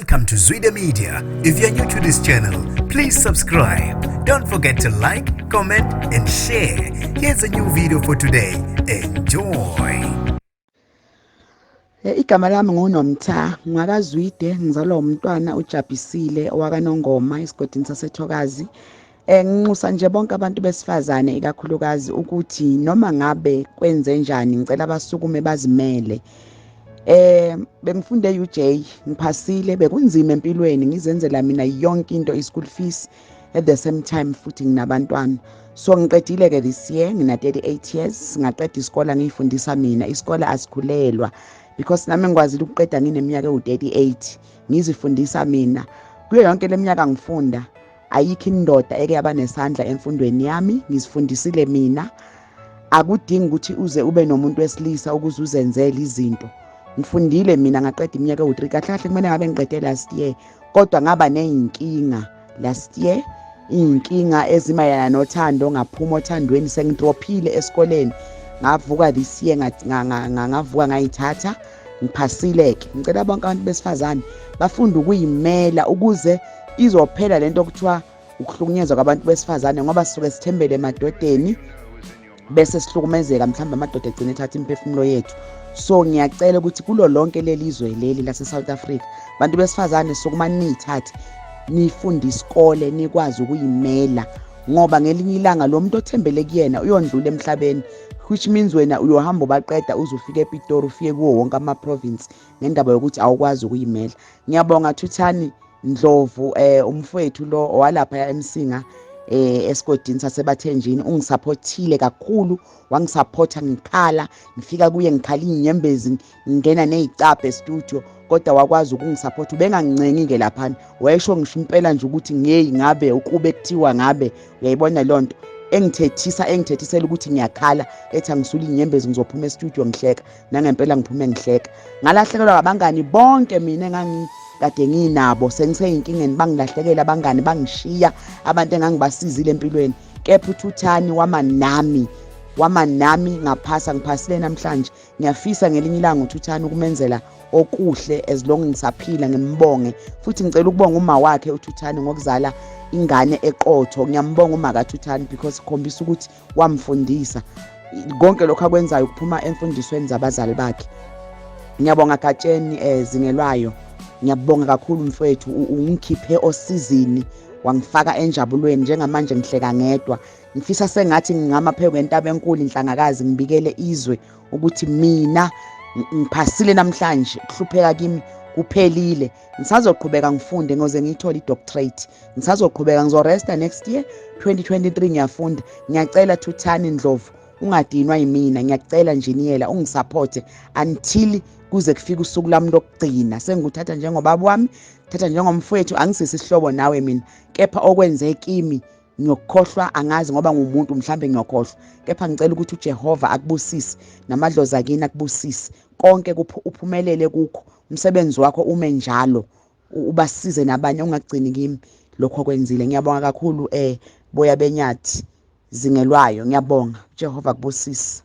Welcome to Zwida Media. If you're new to this channel, please subscribe. Don't forget to like, comment, and share. Here's a new video for today. Enjoy. Igama lami nguNomtha, ngakaZwide, ngizalwa umntwana uJabhisile owakaNongoma esigodini saseThokazi. Nginxusa nje bonke abantu besifazane ikakhulukazi ukuthi noma ngabe kwenze njani ngicela abasukume bazimele. Bengifunde UJ, ngiphasile, bekunzima empilweni, ngizenzela mina yonke into i-school fees at the same time futhi nginabantwana. So ngiqedile ke this year, ngina 38 years, ngaqeda isikole ngiyifundisa mina. Isikole asikhulelwa because nami ngikwazile ukuqeda ngineminyaka ewu38 ngizifundisa mina. Kuyo yonke leminyaka ngifunda, ayikho indoda eke yaba nesandla emfundweni yami, ngizifundisile mina. Akudingi ukuthi uze ube nomuntu wesilisa ukuze uzenzele izinto. Ngifundile mina ngaqeda iminyaka ewu3 kahle kahle kumele ngabe ngiqede last year, kodwa ngaba neyinkinga last year, inkinga ezimayelana nothando, ngaphuma othandweni, sengidrophile esikoleni. Ngavuka this year ngavuka ngayithatha, ngiphasileke. Ngicela bonke abantu besifazane bafunda ukuyimela ukuze izophela lento okuthiwa ukuhlukunyezwa kwabantu besifazane, ngoba sisuke sithembele emadodeni bese sihlukumezeka mhlawumbe amadoda egcina ethatha imphefumulo yethu. So ngiyacela ukuthi kulo lonke lelizwe leli lase South Africa, bantu besifazane sokuma nithathe nifunde isikole nikwazi ukuyimela, ngoba ngelinye ilanga lo muntu othembele kuyena uyondlula emhlabeni, which means wena uyohamba ubaqeda uzufika ePitori ufike kuwo wonke ama province ngendaba yokuthi awukwazi ukuyimela. Ngiyabonga Thuthani Ndlovu, umfowethu lo owalapha eMsinga esigodini saseBathenjini, ungisupportile kakhulu, wangisupporta ngikhala, ngifika kuye ngikhala inyembezi, ngingena nezicaphe studio, kodwa wakwazi ukungisupport. Ubengangincengi ke lapha, wayesho ngisho impela nje ukuthi ngabe ukube kuthiwa ngabe, uyayibona lonto engithethisela ukuthi ngiyakhala, ethi angisula inyembezi ngizophuma estudio ngihleka, nangempela ngiphume ngihleka. Ngalahlekelwa abangani bonke mina kade nginabo, sengiseyinkinga bangilahlekela abangani, bangishiya abantu engangibasizile empilweni. Kepha uThuthani wama nami ngaphasa, ngiphasile namhlanje. Ngiyafisa ngelinye ilanga uThuthani ukumenzela okuhle as long ngisaphila, ngimbonge futhi ngicela ukubonga uma wakhe uThuthani ngokuzala ingane eqotho. Ngiyambonga uma kaThuthani because ikhombisa ukuthi wamfundisa konke lokho akwenzayo ukuphuma emfundisweni zabazali bakhe. Ngiyabonga Gatsheni Zingelwayo, ngiyabonga kakhulu mfowethu, ungikhiphe osizini, wangifaka enjabulweni. Njengamanje ngihleka ngedwa, ngifisa sengathi ngingamapheko entaba enkulu inhlangakazi, ngibikele izwe ukuthi mina ngiphasile namhlanje, kuhlupheka kimi kuphelile. Ngisazoqhubeka ngifunde ngoze ngiyithole idoctorate, ngisazoqhubeka, ngizoresta next year 2023 ngiyafunda. Ngiyacela Thuthani Ndlovu ungadinwa yimina, ngiyacela njiniyela ungisupporte until kuze kufike usuku lami lokugcina. Sengikuthatha njengobaba wami, thatha njengomfowethu, angisisi isihlobo nawe mina, kepha okwenze kimi ngiyokukhohlwa angazi ngoba ngumuntu mhlambe ngiyokhohlwa, kepha ngicela ukuthi uJehova akubusise namadlozi akini akubusise, konke uphumelele kukho, umsebenzi wakho ume njalo, ubasize nabanye, ungagcini kimi lokho kwenzile. Ngiyabonga kakhulu Boya Benyathi Zingelwayo, ngiyabonga, uJehova akubusise.